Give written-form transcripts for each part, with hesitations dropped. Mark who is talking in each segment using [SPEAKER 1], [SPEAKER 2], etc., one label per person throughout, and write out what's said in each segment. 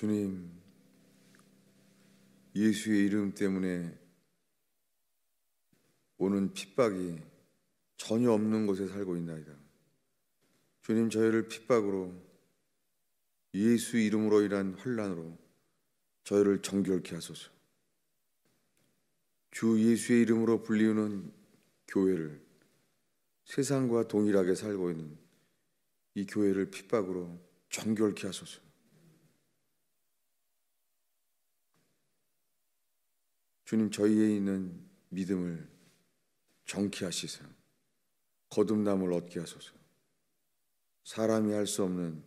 [SPEAKER 1] 주님, 예수의 이름 때문에 오는 핍박이 전혀 없는 곳에 살고 있나이다. 주님, 저희를 핍박으로, 예수 이름으로 인한 환난으로 저희를 정결케 하소서. 주 예수의 이름으로 불리우는 교회를, 세상과 동일하게 살고 있는 이 교회를 핍박으로 정결케 하소서. 주님, 저희에 있는 믿음을 정케하시사 거듭남을 얻게 하소서. 사람이 할 수 없는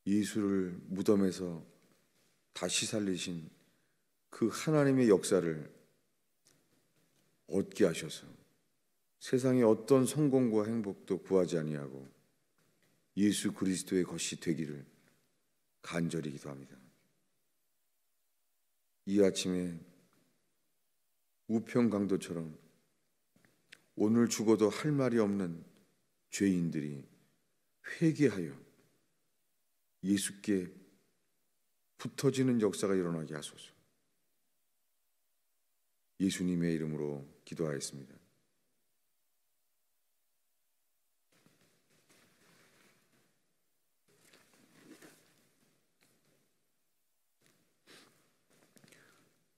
[SPEAKER 1] 예수를 무덤에서 다시 살리신 그 하나님의 역사를 얻게 하셔서 세상의 어떤 성공과 행복도 구하지 아니하고 예수 그리스도의 것이 되기를 간절히 기도합니다. 이 아침에 우편 강도처럼 오늘 죽어도 할 말이 없는 죄인들이 회개하여 예수께 붙어지는 역사가 일어나게 하소서. 예수님의 이름으로 기도하였습니다.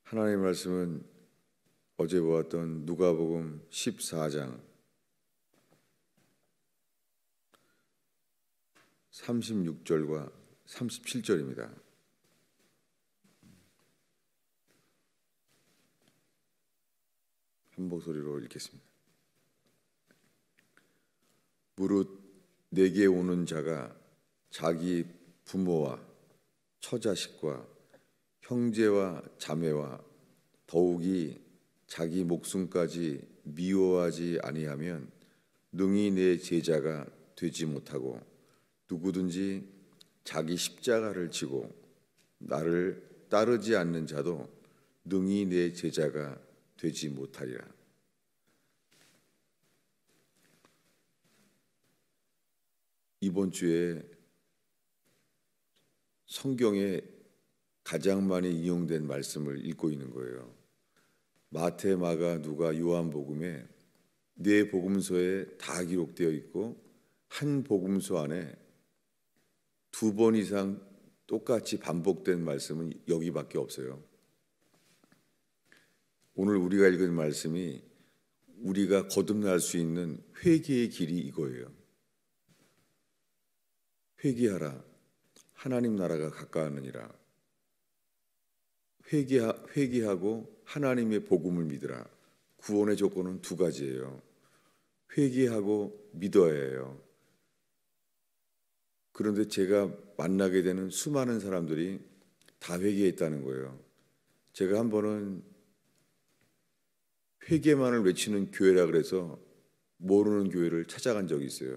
[SPEAKER 1] 하나님의 말씀은 어제 보았던 누가복음 14장 36절과 37절입니다. 한 목소리로 읽겠습니다. 무릇 내게 오는 자가 자기 부모와 처자식과 형제와 자매와 더욱이 자기 목숨까지 미워하지 아니하면 능히 내 제자가 되지 못하고 누구든지 자기 십자가를 지고 나를 따르지 않는 자도 능히 내 제자가 되지 못하리라. 이번 주에 성경에 가장 많이 인용된 말씀을 읽고 있는 거예요. 마태, 마가, 누가, 요한복음에 네 복음서에 다 기록되어 있고 한 복음서 안에 2번 이상 똑같이 반복된 말씀은 여기밖에 없어요. 오늘 우리가 읽은 말씀이 우리가 거듭날 수 있는 회개의 길이 이거예요. 회개하라, 하나님 나라가 가까웠느니라. 회개하고 하나님의 복음을 믿으라. 구원의 조건은 2가지예요. 회개하고 믿어야 해요. 그런데 제가 만나게 되는 수많은 사람들이 다 회개했다는 거예요. 제가 한 번은 회개만을 외치는 교회라 그래서 모르는 교회를 찾아간 적이 있어요.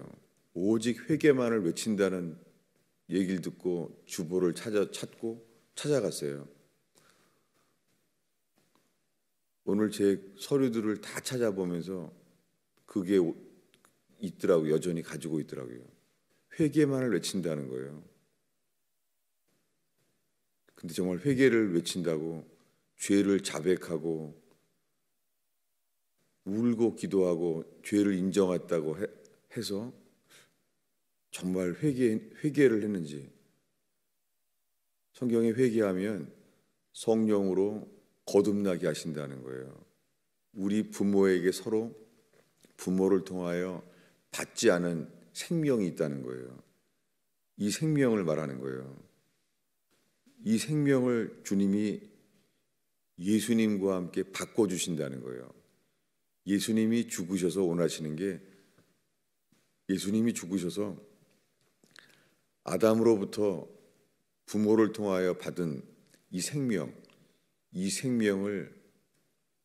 [SPEAKER 1] 오직 회개만을 외친다는 얘기를 듣고 주보를 찾아갔어요. 오늘 제 서류들을 다 찾아보면서 그게 있더라고요. 여전히 가지고 있더라고요. 회개만을 외친다는 거예요. 근데 정말 회개를 외친다고 죄를 자백하고 울고 기도하고 죄를 인정했다고 해서 정말 회개를 했는지, 성경에 회개하면 성령으로 거듭나게 하신다는 거예요. 우리 부모에게 서로 부모를 통하여 받지 않은 생명이 있다는 거예요. 이 생명을 말하는 거예요. 이 생명을 주님이 예수님과 함께 바꿔주신다는 거예요. 예수님이 죽으셔서 원하시는 게, 예수님이 죽으셔서 아담으로부터 부모를 통하여 받은 이 생명을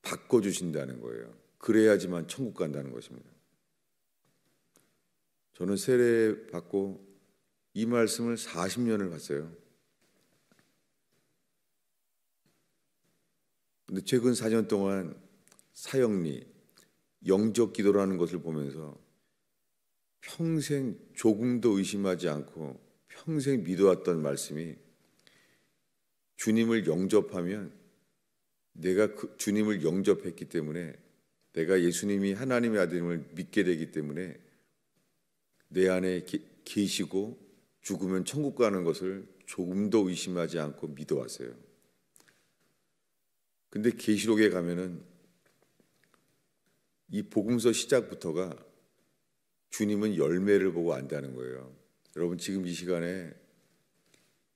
[SPEAKER 1] 바꿔주신다는 거예요. 그래야지만 천국 간다는 것입니다. 저는 세례 받고 이 말씀을 40년을 봤어요. 근데 최근 4년 동안 사형리, 영적 기도라는 것을 보면서 평생 조금도 의심하지 않고 평생 믿어왔던 말씀이 주님을 영접하면 내가 그 주님을 영접했기 때문에 내가 예수님이 하나님의 아들임을 믿게 되기 때문에 내 안에 계시고 죽으면 천국 가는 것을 조금도 의심하지 않고 믿어왔어요. 근데 계시록에 가면은 이 복음서 시작부터가 주님은 열매를 보고 안다는 거예요. 여러분 지금 이 시간에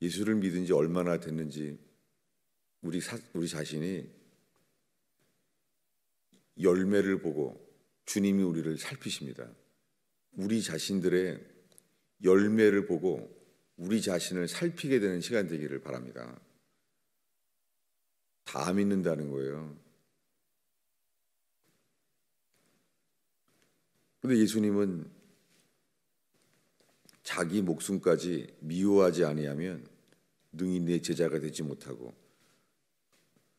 [SPEAKER 1] 예수를 믿은 지 얼마나 됐는지 우리 자신이 열매를 보고 주님이 우리를 살피십니다. 우리 자신들의 열매를 보고 우리 자신을 살피게 되는 시간 되기를 바랍니다. 다 믿는다는 거예요. 그런데 예수님은 자기 목숨까지 미워하지 아니하면 능히 내 제자가 되지 못하고,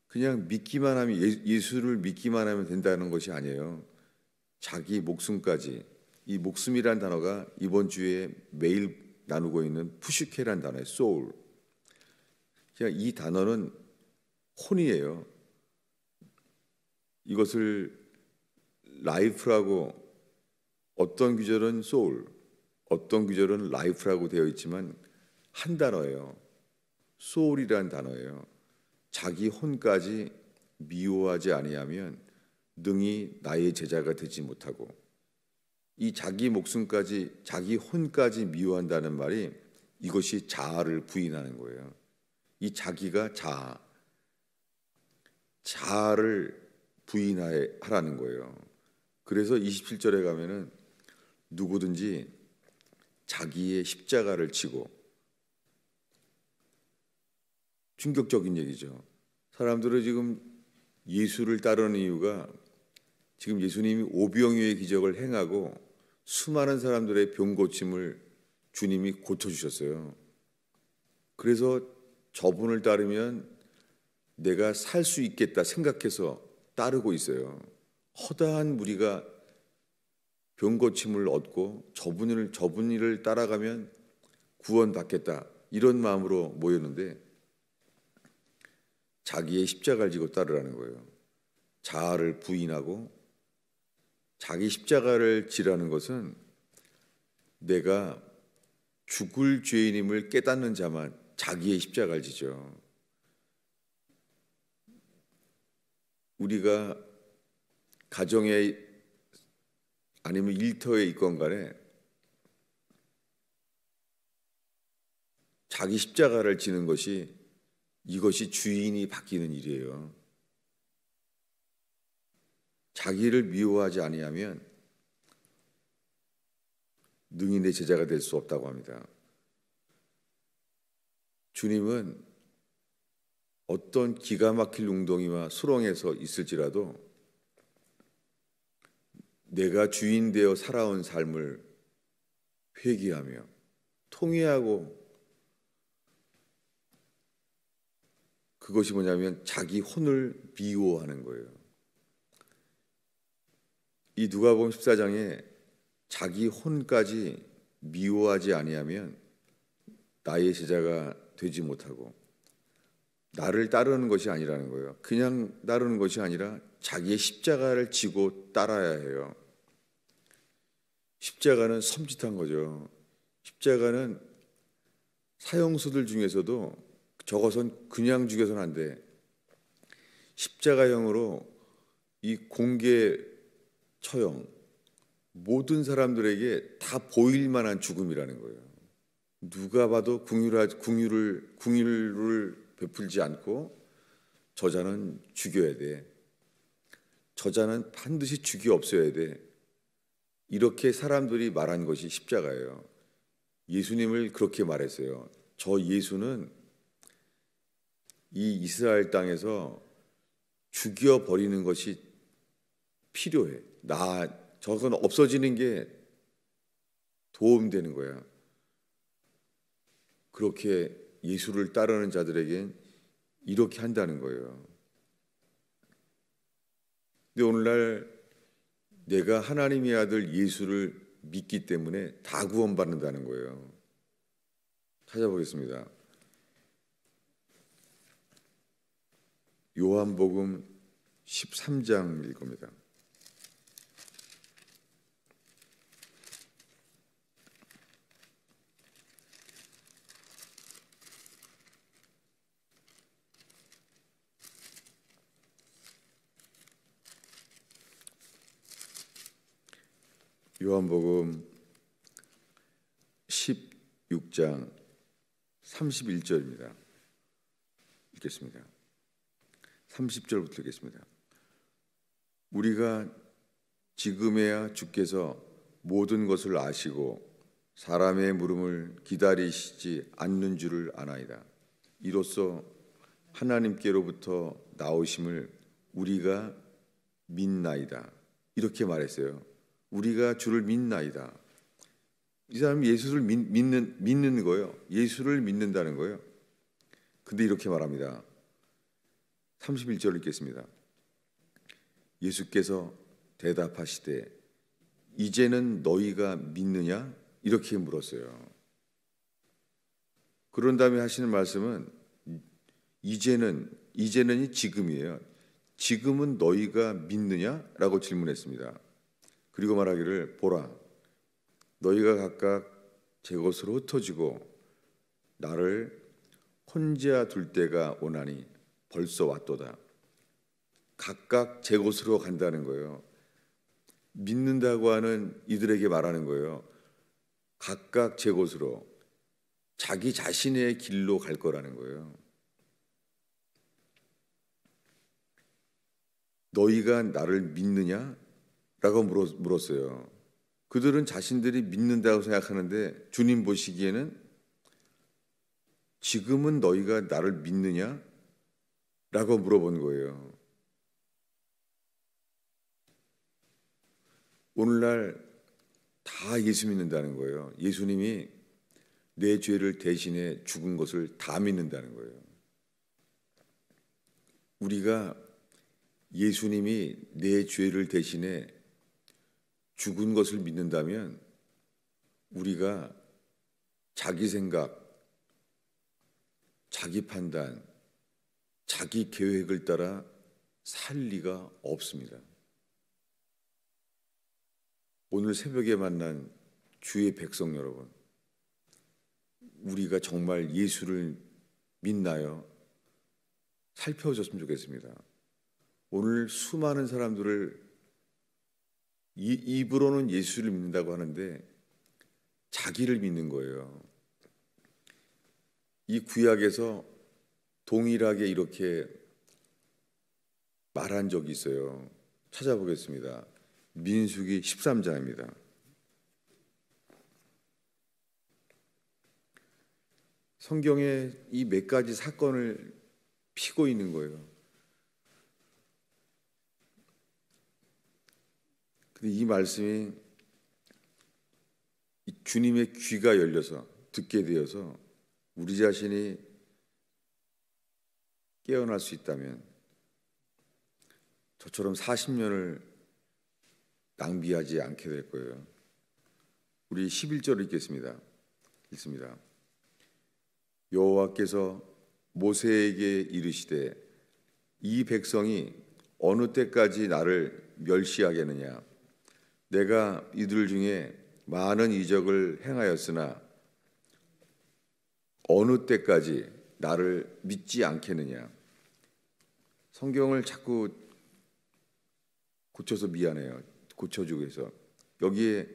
[SPEAKER 1] 그냥 믿기만 하면 예수를 믿기만 하면 된다는 것이 아니에요. 자기 목숨까지, 이 목숨이란 단어가 이번 주에 매일 나누고 있는 푸시케란 단어예요. 소울. 그냥 이 단어는 혼이에요. 이것을 라이프라고, 어떤 구절은 소울, 어떤 구절은 라이프라고 되어 있지만 한 단어예요. 소울이란 단어예요. 자기 혼까지 미워하지 아니하면 능히 나의 제자가 되지 못하고, 이 자기 목숨까지, 자기 혼까지 미워한다는 말이 이것이 자아를 부인하는 거예요. 이 자기가 자아를 부인하라는 거예요. 그래서 27절에 가면은 누구든지 자기의 십자가를 지고, 충격적인 얘기죠. 사람들은 지금 예수를 따르는 이유가 지금 예수님이 오병이어의 기적을 행하고 수많은 사람들의 병 고침을 주님이 고쳐주셨어요. 그래서 저분을 따르면 내가 살 수 있겠다 생각해서 따르고 있어요. 허다한 무리가 병 고침을 얻고 저분 일을 따라가면 구원받겠다, 이런 마음으로 모였는데 자기의 십자가를 지고 따르라는 거예요. 자아를 부인하고, 자기 십자가를 지라는 것은 내가 죽을 죄인임을 깨닫는 자만 자기의 십자가를 지죠. 우리가 가정에 아니면 일터에 있건 간에 자기 십자가를 지는 것이, 이것이 주인이 바뀌는 일이에요. 자기를 미워하지 아니하면 능히 내 제자가 될 수 없다고 합니다. 주님은 어떤 기가 막힐 웅덩이와 수렁에서 있을지라도 내가 주인 되어 살아온 삶을 회개하며 통회하고, 그것이 뭐냐면 자기 혼을 미워하는 거예요. 이 누가복음 14장에 자기 혼까지 미워하지 아니하면 나의 제자가 되지 못하고, 나를 따르는 것이 아니라는 거예요. 그냥 따르는 것이 아니라 자기의 십자가를 지고 따라야 해요. 십자가는 섬찟한 거죠. 십자가는 사형수들 중에서도 저것은 그냥 죽여서는 안 돼. 십자가형으로 이 공개 처형, 모든 사람들에게 다 보일 만한 죽음이라는 거예요. 누가 봐도 궁유를 베풀지 않고 저자는 죽여야 돼. 저자는 반드시 죽이 없어야 돼. 이렇게 사람들이 말한 것이 십자가예요. 예수님을 그렇게 말했어요. 저 예수는 이 이스라엘 땅에서 죽여버리는 것이 필요해. 저건 없어지는 게 도움되는 거야. 그렇게 예수를 따르는 자들에겐 이렇게 한다는 거예요. 근데 오늘날 내가 하나님의 아들 예수를 믿기 때문에 다 구원받는다는 거예요. 찾아보겠습니다. 요한복음 13장일 겁니다. 요한복음 16장 31절입니다. 읽겠습니다. 30절부터 읽겠습니다. 우리가 지금에야 주께서 모든 것을 아시고 사람의 물음을 기다리시지 않는 줄을 아나이다. 이로써 하나님께로부터 나오심을 우리가 믿나이다. 이렇게 말했어요. 우리가 주를 믿나이다. 이 사람이 예수를 믿는 거예요. 예수를 믿는다는 거예요. 근데 이렇게 말합니다. 31절 읽겠습니다. 예수께서 대답하시되 이제는 너희가 믿느냐? 이렇게 물었어요. 그런 다음에 하시는 말씀은 이제는이 지금이에요. 지금은 너희가 믿느냐? 라고 질문했습니다. 그리고 말하기를 보라 너희가 각각 제 것으로 흩어지고 나를 혼자 둘 때가 오나니 벌써 왔도다. 각각 제 곳으로 간다는 거예요. 믿는다고 하는 이들에게 말하는 거예요. 각각 제 곳으로 자기 자신의 길로 갈 거라는 거예요. 너희가 나를 믿느냐? 라고 물었어요. 그들은 자신들이 믿는다고 생각하는데 주님 보시기에는 지금은 너희가 나를 믿느냐? 라고 물어본 거예요. 오늘날 다 예수 믿는다는 거예요. 예수님이 내 죄를 대신해 죽은 것을 다 믿는다는 거예요. 우리가 예수님이 내 죄를 대신해 죽은 것을 믿는다면 우리가 자기 생각, 자기 판단, 자기 계획을 따라 살 리가 없습니다. 오늘 새벽에 만난 주의 백성 여러분, 우리가 정말 예수를 믿나요? 살펴보셨으면 좋겠습니다. 오늘 수많은 사람들을 입으로는 예수를 믿는다고 하는데 자기를 믿는 거예요. 이 구약에서 동일하게 이렇게 말한 적이 있어요. 찾아보겠습니다. 민수기 13장입니다. 성경에 이 몇 가지 사건을 피고 있는 거예요. 근데 이 말씀이 주님의 귀가 열려서 듣게 되어서 우리 자신이 깨어날 수 있다면 저처럼 40년을 낭비하지 않게 될 거예요. 우리 11절 읽겠습니다. 읽습니다. 여호와께서 모세에게 이르시되 이 백성이 어느 때까지 나를 멸시하겠느냐? 내가 이들 중에 많은 이적을 행하였으나 어느 때까지 나를 믿지 않겠느냐? 성경을 자꾸 고쳐서 미안해요. 고쳐주고 해서 여기에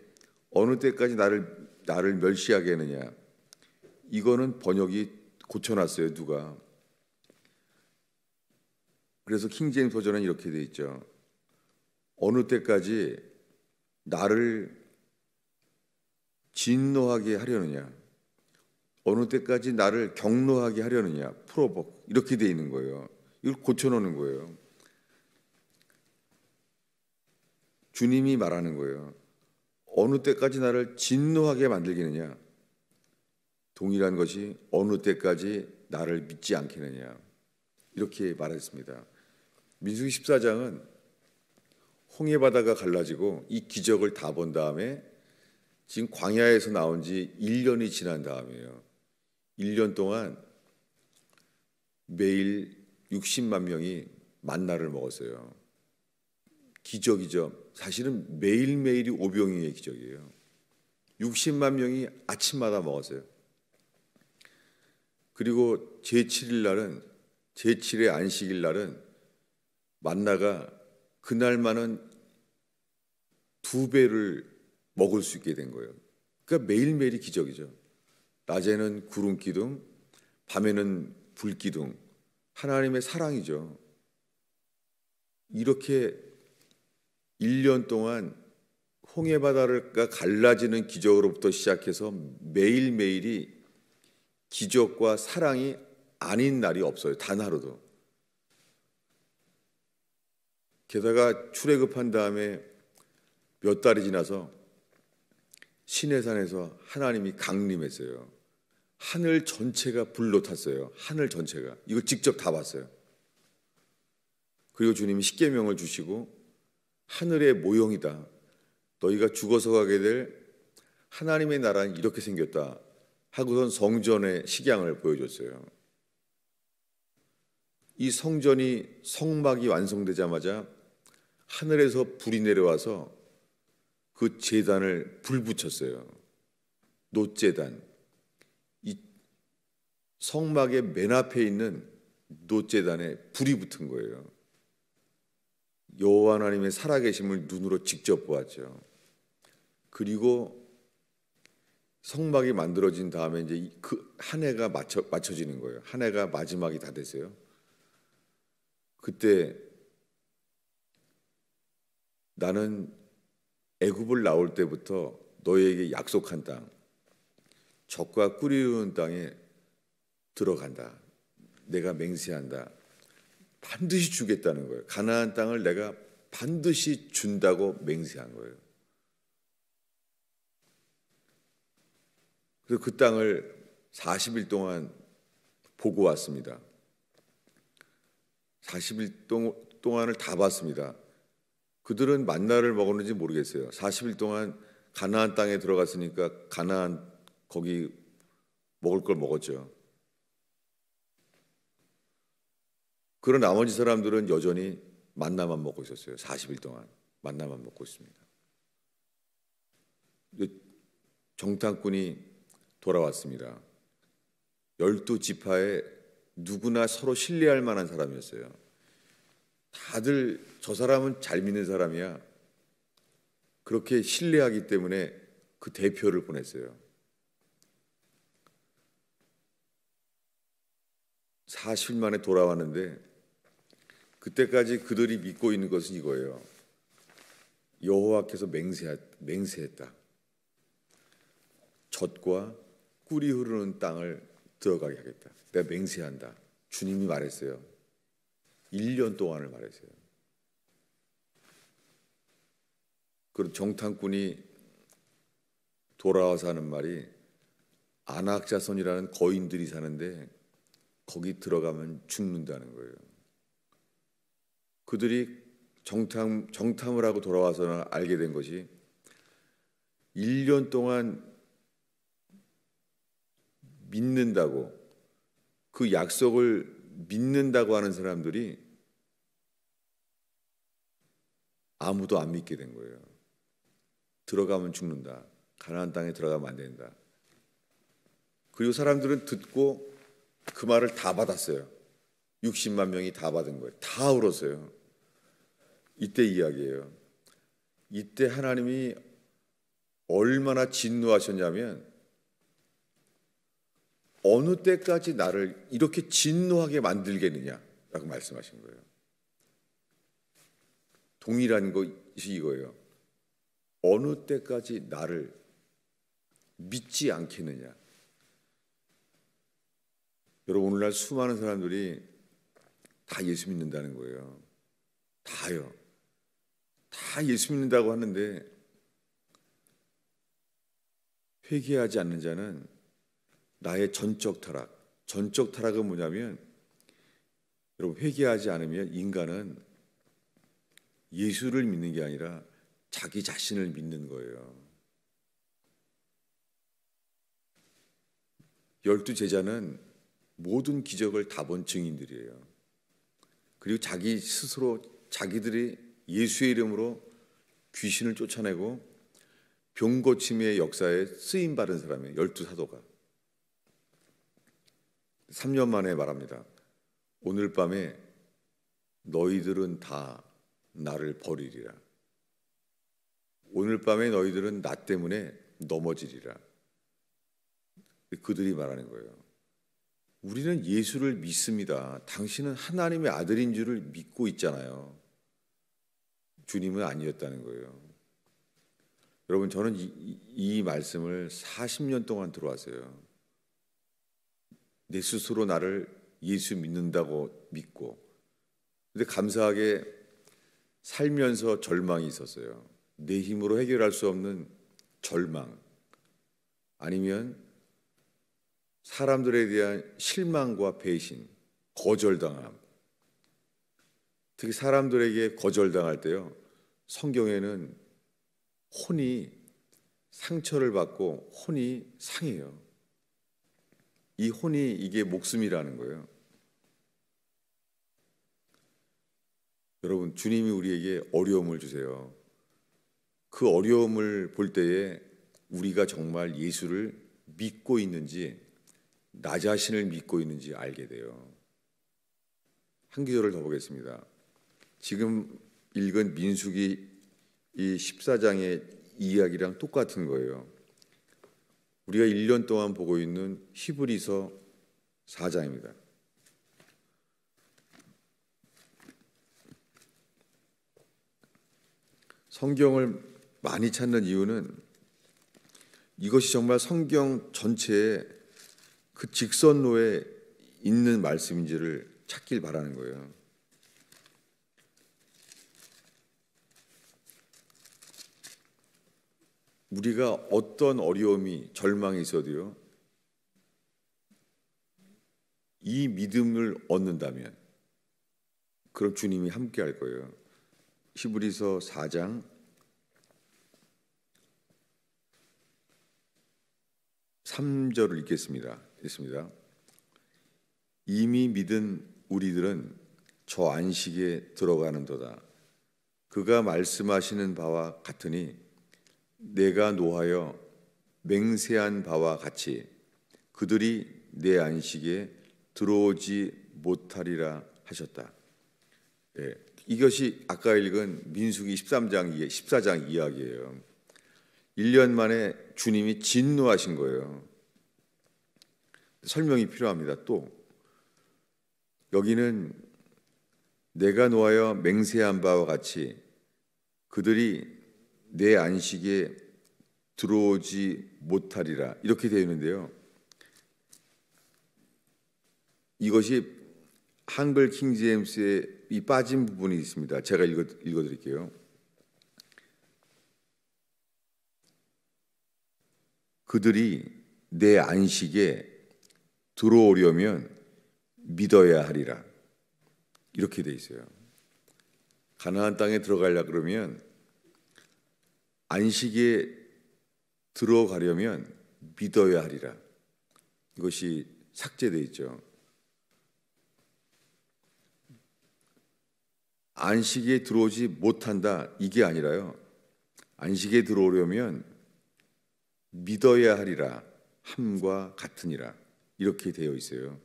[SPEAKER 1] 어느 때까지 나를 멸시하겠느냐? 이거는 번역이 고쳐놨어요. 누가? 그래서 킹제임스 버전은 이렇게 돼 있죠. 어느 때까지 나를 진노하게 하려느냐? 어느 때까지 나를 경노하게 하려느냐? 프로복 이렇게 돼 있는 거예요. 이걸 고쳐놓는 거예요. 주님이 말하는 거예요. 어느 때까지 나를 진노하게 만들겠느냐? 동일한 것이 어느 때까지 나를 믿지 않겠느냐? 이렇게 말했습니다. 민수기 14장은 홍해 바다가 갈라지고 이 기적을 다 본 다음에 지금 광야에서 나온 지 1년이 지난 다음이에요. 1년 동안 매일 60만 명이 만나를 먹었어요. 기적이죠. 사실은 매일매일이 오병이의 기적이에요. 60만 명이 아침마다 먹었어요. 그리고 제7일 날은, 제7의 안식일 날은 만나가 그날만은 2배를 먹을 수 있게 된 거예요. 그러니까 매일매일이 기적이죠. 낮에는 구름 기둥, 밤에는 불 기둥, 하나님의 사랑이죠. 이렇게 1년 동안 홍해바다가 갈라지는 기적으로부터 시작해서 매일매일이 기적과 사랑이 아닌 날이 없어요. 단 하루도. 게다가 출애굽한 다음에 몇 달이 지나서 시내산에서 하나님이 강림했어요. 하늘 전체가 불로 탔어요. 하늘 전체가. 이걸 직접 다 봤어요. 그리고 주님이 십계명을 주시고 하늘의 모형이다. 너희가 죽어서 가게 될 하나님의 나라는 이렇게 생겼다. 하고선 성전의 식양을 보여줬어요. 이 성전이 성막이 완성되자마자 하늘에서 불이 내려와서 그 제단을 불 붙였어요. 놋제단. 이 성막의 맨 앞에 있는 놋제단에 불이 붙은 거예요. 여호와 하나님의 살아계심을 눈으로 직접 보았죠. 그리고 성막이 만들어진 다음에 이제 그 한 해가 맞춰지는 거예요. 한 해가 마지막이 다 됐어요. 그때 나는 애굽을 나올 때부터 너희에게 약속한 땅, 젖과 꿀이 흐르는 땅에 들어간다. 내가 맹세한다. 반드시 주겠다는 거예요. 가나안 땅을 내가 반드시 준다고 맹세한 거예요. 그래서 그 땅을 40일 동안 보고 왔습니다. 40일 동안을 다 봤습니다. 그들은 만나를 먹었는지 모르겠어요. 40일 동안 가나안 땅에 들어갔으니까 가나안 거기 먹을 걸 먹었죠. 그런 나머지 사람들은 여전히 만나만 먹고 있었어요. 40일 동안 만나만 먹고 있습니다. 정탐꾼이 돌아왔습니다. 12지파에 누구나 서로 신뢰할 만한 사람이었어요. 다들 저 사람은 잘 믿는 사람이야. 그렇게 신뢰하기 때문에 그 대표를 보냈어요. 40일 만에 돌아왔는데 그때까지 그들이 믿고 있는 것은 이거예요. 여호와께서 맹세했다. 젖과 꿀이 흐르는 땅을 들어가게 하겠다. 내가 맹세한다. 주님이 말했어요. 1년 동안을 말했어요. 그리고 정탐꾼이 돌아와서 하는 말이 아낙자손이라는 거인들이 사는데 거기 들어가면 죽는다는 거예요. 그들이 정탐을 하고 돌아와서는 알게 된 것이 1년 동안 믿는다고, 그 약속을 믿는다고 하는 사람들이 아무도 안 믿게 된 거예요. 들어가면 죽는다. 가나안 땅에 들어가면 안 된다. 그리고 사람들은 듣고 그 말을 다 받았어요. 60만 명이 다 받은 거예요. 다 울었어요. 이때 이야기예요. 이때 하나님이 얼마나 진노하셨냐면 어느 때까지 나를 이렇게 진노하게 만들겠느냐라고 말씀하신 거예요. 동일한 것이 이거예요. 어느 때까지 나를 믿지 않겠느냐. 여러분, 오늘날 수많은 사람들이 다 예수 믿는다는 거예요. 다요. 다 예수 믿는다고 하는데 회개하지 않는 자는 나의 전적 타락은 뭐냐면, 여러분, 회개하지 않으면 인간은 예수를 믿는 게 아니라 자기 자신을 믿는 거예요. 12 제자는 모든 기적을 다 본 증인들이에요. 그리고 자기 스스로 자기들이 예수의 이름으로 귀신을 쫓아내고 병 고침의 역사에 쓰임 받은 사람이에요. 12사도가. 3년 만에 말합니다. 오늘 밤에 너희들은 다 나를 버리리라. 오늘 밤에 너희들은 나 때문에 넘어지리라. 그들이 말하는 거예요. 우리는 예수를 믿습니다. 당신은 하나님의 아들인 줄을 믿고 있잖아요. 주님은 아니었다는 거예요. 여러분, 저는 이 말씀을 40년 동안 들어왔어요. 내 스스로 나를 예수 믿는다고 믿고, 근데 감사하게 살면서 절망이 있었어요. 내 힘으로 해결할 수 없는 절망, 아니면 사람들에 대한 실망과 배신, 거절당함. 특히 사람들에게 거절당할 때요, 성경에는 혼이 상처를 받고 혼이 상해요. 이 혼이 이게 목숨이라는 거예요. 여러분, 주님이 우리에게 어려움을 주세요. 그 어려움을 볼 때에 우리가 정말 예수를 믿고 있는지, 나 자신을 믿고 있는지 알게 돼요. 한 구절을 더 보겠습니다. 지금 읽은 민수기 이 14장의 이야기랑 똑같은 거예요. 우리가 1년 동안 보고 있는 히브리서 4장입니다. 성경을 많이 찾는 이유는 이것이 정말 성경 전체에 그 직선로에 있는 말씀인지를 찾길 바라는 거예요. 우리가 어떤 어려움이, 절망이 있어도요, 이 믿음을 얻는다면 그럼 주님이 함께 할 거예요. 히브리서 4장 3절을 읽겠습니다. 이미 믿은 우리들은 저 안식에 들어가는도다. 그가 말씀하시는 바와 같으니 내가 노하여 맹세한 바와 같이 그들이 내 안식에 들어오지 못하리라 하셨다. 네, 이것이 아까 읽은 민수기 14장 이야기예요. 1년 만에 주님이 진노하신 거예요. 설명이 필요합니다. 또 여기는 내가 노하여 맹세한 바와 같이 그들이 내 안식에 들어오지 못하리라 이렇게 되어 있는데요. 이것이 한글 킹제임스에 이 빠진 부분이 있습니다. 제가 읽어드릴게요. 그들이 내 안식에 들어오려면 믿어야 하리라 이렇게 되어 있어요. 가나안 땅에 들어가려고 그러면 안식에 들어가려면 믿어야 하리라. 이것이 삭제되어 있죠. 안식에 들어오지 못한다 이게 아니라요. 안식에 들어오려면 믿어야 하리라 함과 같으니라 이렇게 되어 있어요.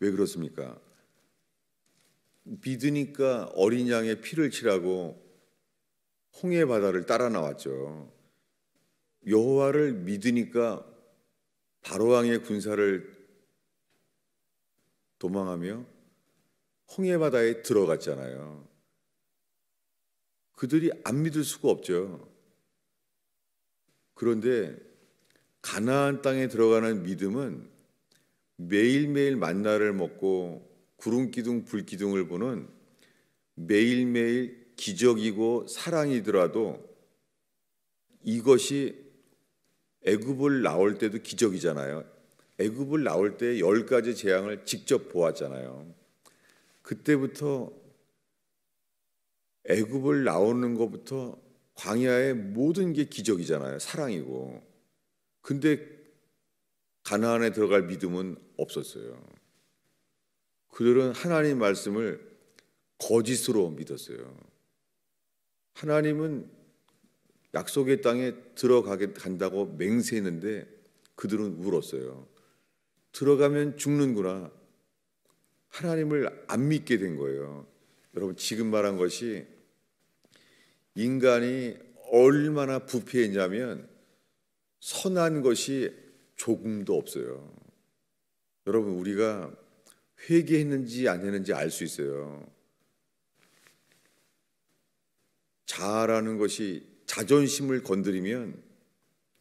[SPEAKER 1] 왜 그렇습니까? 믿으니까 어린 양의 피를 치라고 홍해 바다를 따라 나왔죠. 여호와를 믿으니까 바로왕의 군사를 도망하며 홍해 바다에 들어갔잖아요. 그들이 안 믿을 수가 없죠. 그런데 가나안 땅에 들어가는 믿음은 매일매일 만나를 먹고 구름 기둥 불 기둥을 보는 매일매일 기적이고 사랑이더라도 이것이 애굽을 나올 때도 기적이잖아요. 애굽을 나올 때 10가지 재앙을 직접 보았잖아요. 그때부터 애굽을 나오는 것부터 광야의 모든 게 기적이잖아요. 사랑이고. 근데 가나안에 들어갈 믿음은 없었어요. 그들은 하나님 말씀을 거짓으로 믿었어요. 하나님은 약속의 땅에 간다고 맹세했는데 그들은 울었어요. 들어가면 죽는구나. 하나님을 안 믿게 된 거예요. 여러분, 지금 말한 것이 인간이 얼마나 부패했냐면 선한 것이 조금도 없어요. 여러분, 우리가 회개했는지 안 했는지 알 수 있어요. 자아라는 것이 자존심을 건드리면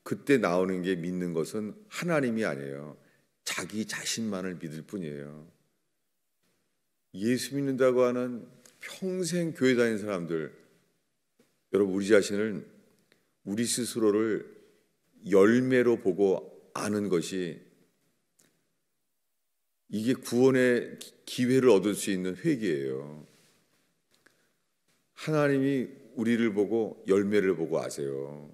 [SPEAKER 1] 그때 나오는 게 믿는 것은 하나님이 아니에요. 자기 자신만을 믿을 뿐이에요. 예수 믿는다고 하는 평생 교회 다니는 사람들, 여러분, 우리 자신을, 우리 스스로를 열매로 보고 아는 것이, 이게 구원의 기회를 얻을 수 있는 회개예요. 하나님이 우리를 보고 열매를 보고 아세요.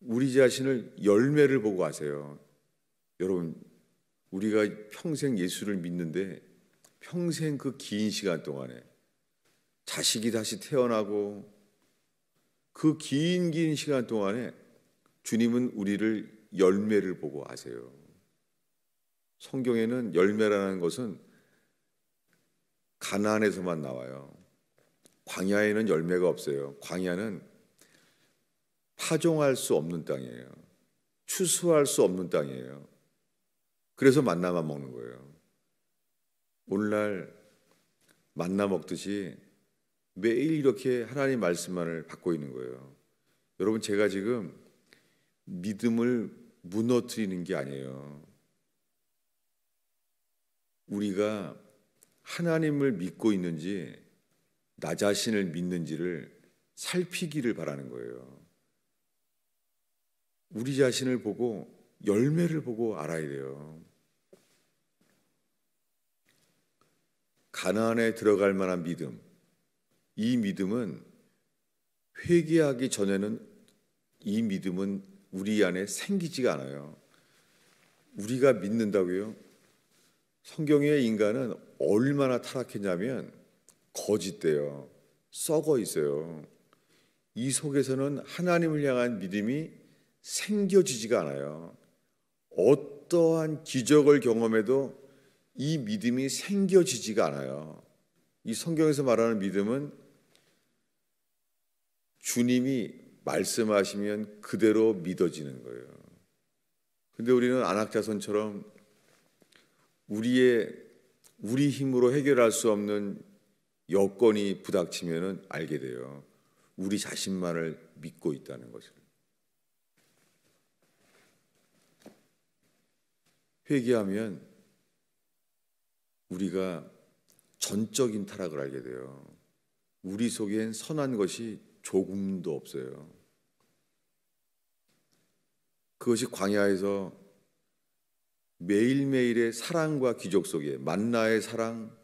[SPEAKER 1] 우리 자신을 열매를 보고 아세요. 여러분, 우리가 평생 예수를 믿는데 평생 그 긴 시간 동안에 자식이 다시 태어나고 그 긴 시간 동안에 주님은 우리를 열매를 보고 아세요. 성경에는 열매라는 것은 가나안에서만 나와요. 광야에는 열매가 없어요. 광야는 파종할 수 없는 땅이에요. 추수할 수 없는 땅이에요. 그래서 만나만 먹는 거예요. 오늘날 만나 먹듯이 매일 이렇게 하나님 말씀만을 받고 있는 거예요. 여러분, 제가 지금 믿음을 무너뜨리는 게 아니에요. 우리가 하나님을 믿고 있는지 나 자신을 믿는지를 살피기를 바라는 거예요. 우리 자신을 보고 열매를 보고 알아야 돼요. 가나안에 들어갈 만한 믿음, 이 믿음은 회개하기 전에는 이 믿음은 우리 안에 생기지가 않아요. 우리가 믿는다고요? 성경의 인간은 얼마나 타락했냐면 거짓돼요. 썩어 있어요. 이 속에서는 하나님을 향한 믿음이 생겨지지가 않아요. 어떠한 기적을 경험해도 이 믿음이 생겨지지가 않아요. 이 성경에서 말하는 믿음은 주님이 말씀하시면 그대로 믿어지는 거예요. 근데 우리는 안악자손처럼 우리 힘으로 해결할 수 없는 여건이 부닥치면 알게 돼요. 우리 자신만을 믿고 있다는 것을. 회개하면 우리가 전적인 타락을 알게 돼요. 우리 속엔 선한 것이 조금도 없어요. 그것이 광야에서 매일매일의 사랑과 기적 속에 만나의 사랑,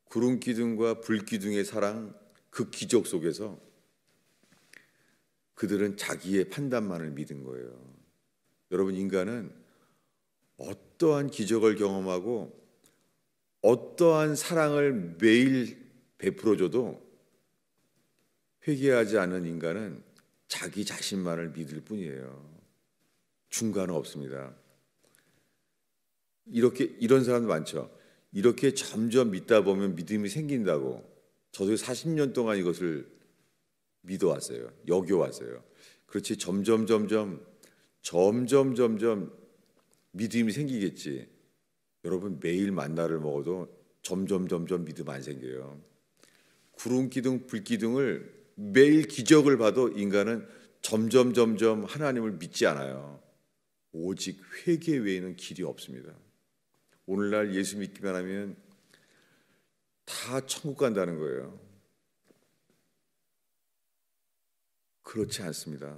[SPEAKER 1] 구름 기둥과 불 기둥의 사랑, 그 기적 속에서 그들은 자기의 판단만을 믿은 거예요. 여러분, 인간은 어떠한 기적을 경험하고 어떠한 사랑을 매일 베풀어줘도 회개하지 않는 인간은 자기 자신만을 믿을 뿐이에요. 중간은 없습니다. 이런 사람도 많죠. 이렇게 점점 믿다 보면 믿음이 생긴다고. 저도 40년 동안 이것을 믿어왔어요. 여겨왔어요. 그렇지, 점점 믿음이 생기겠지. 여러분, 매일 만나를 먹어도 점점 믿음 안 생겨요. 구름 기둥, 불 기둥을 매일 기적을 봐도 인간은 점점 하나님을 믿지 않아요. 오직 회개 외에는 길이 없습니다. 오늘날 예수 믿기만 하면 다 천국 간다는 거예요. 그렇지 않습니다.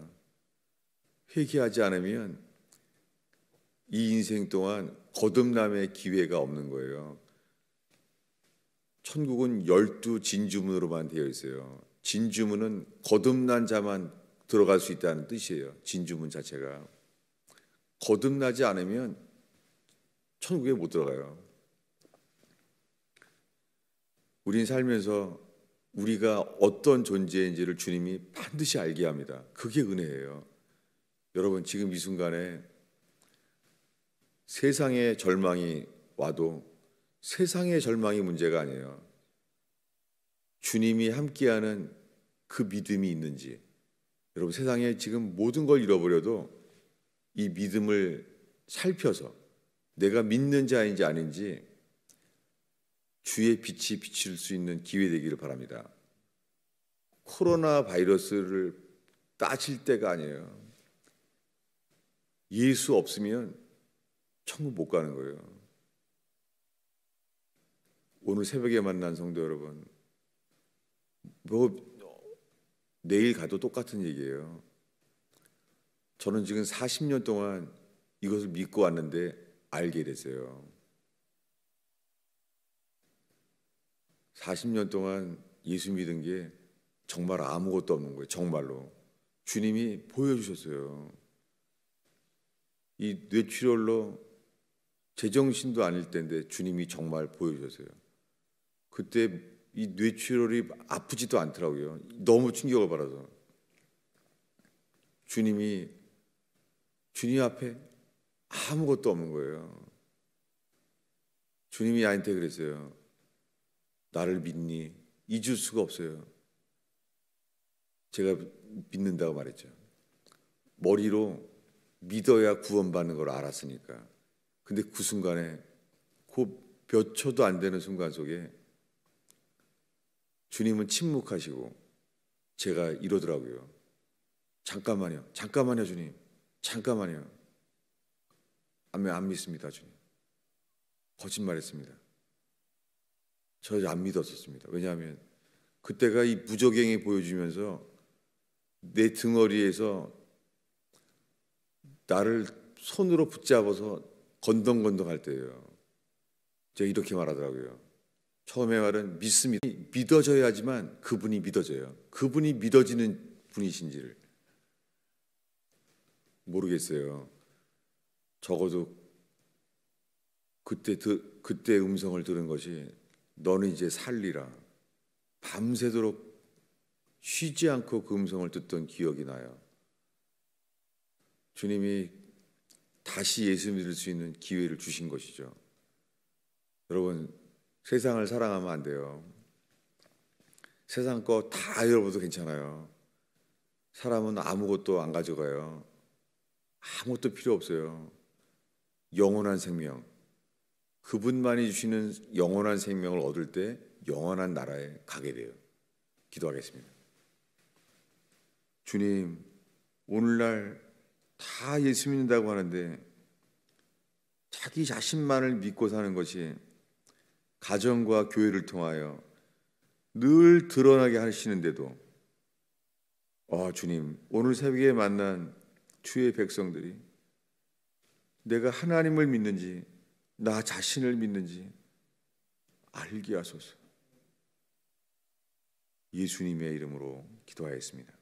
[SPEAKER 1] 회개하지 않으면 이 인생 동안 거듭남의 기회가 없는 거예요. 천국은 12 진주문으로만 되어 있어요. 진주문은 거듭난 자만 들어갈 수 있다는 뜻이에요. 진주문 자체가. 거듭나지 않으면 천국에 못 들어가요. 우린 살면서 우리가 어떤 존재인지를 주님이 반드시 알게 합니다. 그게 은혜예요. 여러분, 지금 이 순간에 세상의 절망이 와도 세상의 절망이 문제가 아니에요. 주님이 함께하는 그 믿음이 있는지. 여러분, 세상에 지금 모든 걸 잃어버려도 이 믿음을 살펴서 내가 믿는 자인지 아닌지 주의 빛이 비칠 수 있는 기회 되기를 바랍니다. 코로나 바이러스를 따질 때가 아니에요. 예수 없으면 천국 못 가는 거예요. 오늘 새벽에 만난 성도 여러분, 내일 가도 똑같은 얘기예요. 저는 지금 40년 동안 이것을 믿고 왔는데 알게 됐어요. 40년 동안 예수 믿은 게 정말 아무것도 없는 거예요. 정말로. 주님이 보여주셨어요. 이 뇌출혈로 제정신도 아닐 때인데 주님이 정말 보여주셨어요. 그때 이 뇌출혈이 아프지도 않더라고요. 너무 충격을 받아서. 주님 앞에 아무것도 없는 거예요. 주님이 나한테 그랬어요. 나를 믿니? 잊을 수가 없어요. 제가 믿는다고 말했죠. 머리로 믿어야 구원받는 걸 알았으니까. 근데 그 순간에 그 몇 초도 안 되는 순간 속에 주님은 침묵하시고 제가 이러더라고요. 잠깐만요. 주님. 잠깐만요. 안 믿습니다, 주님. 거짓말했습니다. 저 안 믿었었습니다. 왜냐하면 그때가 이 무저갱이 보여주면서 내 등허리에서 나를 손으로 붙잡아서 건덩건덩 할 때예요. 제가 이렇게 말하더라고요. 처음에 말은 믿어져야지만 그분이 믿어져요. 그분이 믿어지는 분이신지를 모르겠어요. 적어도 그때 음성을 들은 것이 너는 이제 살리라. 밤새도록 쉬지 않고 그 음성을 듣던 기억이 나요. 주님이 다시 예수 믿을 수 있는 기회를 주신 것이죠. 여러분, 세상을 사랑하면 안 돼요. 세상 거 다 잃어버려도 괜찮아요. 사람은 아무것도 안 가져가요. 아무것도 필요 없어요. 영원한 생명, 그분만이 주시는 영원한 생명을 얻을 때 영원한 나라에 가게 돼요. 기도하겠습니다. 주님, 오늘날 다 예수 믿는다고 하는데 자기 자신만을 믿고 사는 것이 가정과 교회를 통하여 늘 드러나게 하시는데도 주님, 오늘 새벽에 만난 주의 백성들이 내가 하나님을 믿는지 나 자신을 믿는지 알게 하소서. 예수님의 이름으로 기도하였습니다.